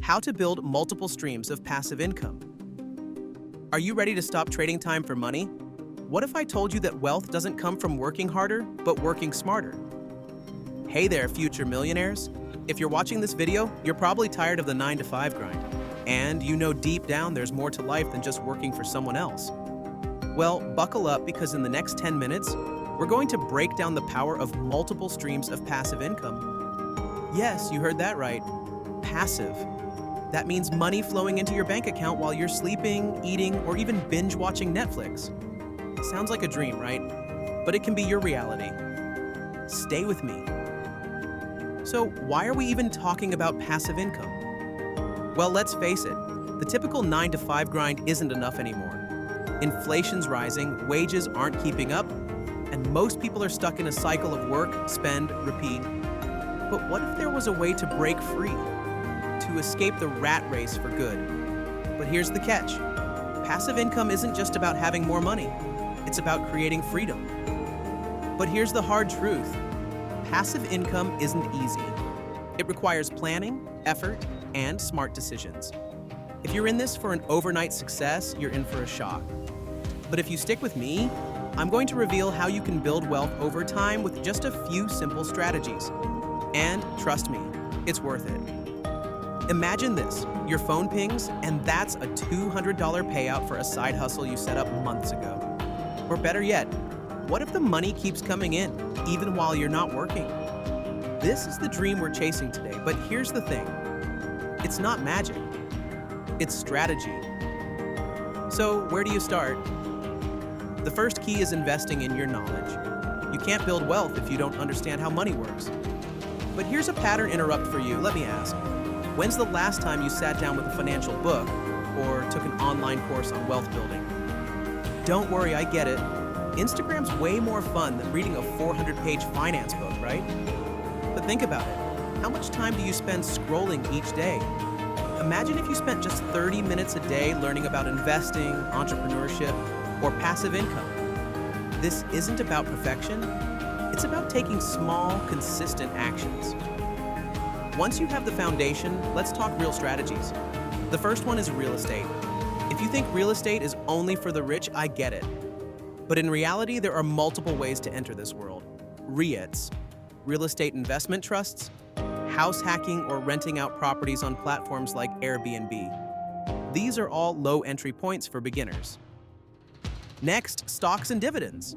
how to build multiple streams of passive income. Are you ready to stop trading time for money? What if I told you that wealth doesn't come from working harder, but working smarter? Hey there, future millionaires. If you're watching this video, you're probably tired of the 9-to-5 grind, and you know deep down there's more to life than just working for someone else. Well, buckle up, because in the next 10 minutes, we're going to break down the power of multiple streams of passive income. Yes, you heard that right. Passive. That means money flowing into your bank account while you're sleeping, eating, or even binge watching Netflix. Sounds like a dream, right? But it can be your reality. Stay with me. So why are we even talking about passive income? Well, let's face it, the typical 9-to-5 grind isn't enough anymore. Inflation's rising, wages aren't keeping up, and most people are stuck in a cycle of work, spend, repeat. But what if there was a way to break free? To escape the rat race for good? But here's the catch. Passive income isn't just about having more money. It's about creating freedom. But here's the hard truth. Passive income isn't easy. It requires planning, effort, and smart decisions. If you're in this for an overnight success, you're in for a shock. But if you stick with me, I'm going to reveal how you can build wealth over time with just a few simple strategies. And trust me, it's worth it. Imagine this, your phone pings, and that's a $200 payout for a side hustle you set up months ago. Or better yet, what if the money keeps coming in, even while you're not working? This is the dream we're chasing today, but here's the thing. It's not magic. It's strategy. So where do you start? The first key is investing in your knowledge. You can't build wealth if you don't understand how money works. But here's a pattern interrupt for you. Let me ask. When's the last time you sat down with a financial book or took an online course on wealth building? Don't worry, I get it. Instagram's way more fun than reading a 400-page finance book, right? But think about it. How much time do you spend scrolling each day? Imagine if you spent just 30 minutes a day learning about investing, entrepreneurship, or passive income. This isn't about perfection. It's about taking small, consistent actions. Once you have the foundation, let's talk real strategies. The first one is real estate. If you think real estate is only for the rich, I get it. But in reality, there are multiple ways to enter this world. REITs, real estate investment trusts, house hacking or renting out properties on platforms like Airbnb. These are all low entry points for beginners. Next, stocks and dividends.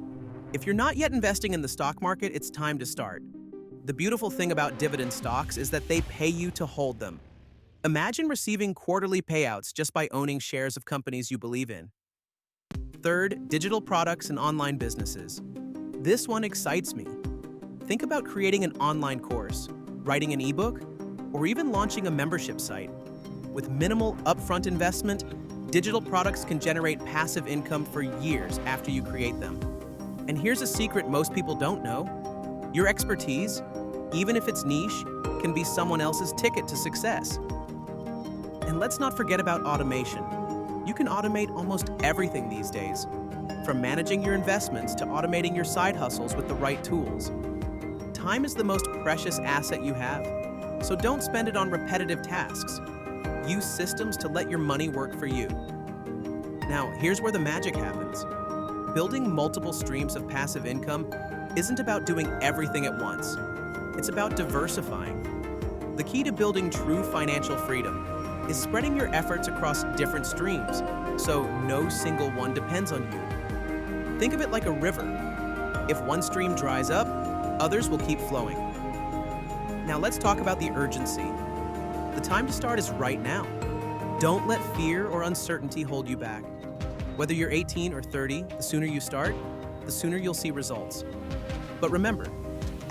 If you're not yet investing in the stock market, it's time to start. The beautiful thing about dividend stocks is that they pay you to hold them. Imagine receiving quarterly payouts just by owning shares of companies you believe in. Third, digital products and online businesses. This one excites me. Think about creating an online course, writing an ebook, or even launching a membership site. With minimal upfront investment, digital products can generate passive income for years after you create them. And here's a secret most people don't know. Your expertise, even if it's niche, can be someone else's ticket to success. And let's not forget about automation. You can automate almost everything these days, from managing your investments to automating your side hustles with the right tools. Time is the most precious asset you have, so don't spend it on repetitive tasks. Use systems to let your money work for you. Now, here's where the magic happens. Building multiple streams of passive income isn't about doing everything at once. It's about diversifying. The key to building true financial freedom is spreading your efforts across different streams, so no single one depends on you. Think of it like a river. If one stream dries up, others will keep flowing. Now let's talk about the urgency. The time to start is right now. Don't let fear or uncertainty hold you back. Whether you're 18 or 30, the sooner you start, the sooner you'll see results. But remember,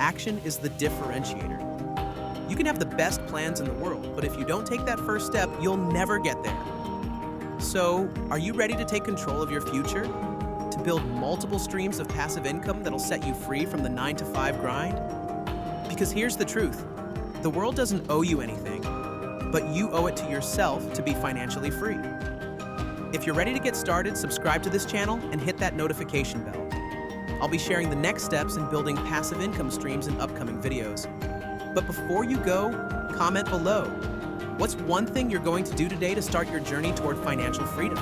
action is the differentiator. You can have the best plans in the world, but if you don't take that first step, you'll never get there. So, are you ready to take control of your future? To build multiple streams of passive income that'll set you free from the 9-to-5 grind? Because here's the truth. The world doesn't owe you anything, but you owe it to yourself to be financially free. If you're ready to get started, subscribe to this channel and hit that notification bell. I'll be sharing the next steps in building passive income streams in upcoming videos. But before you go, comment below. What's one thing you're going to do today to start your journey toward financial freedom?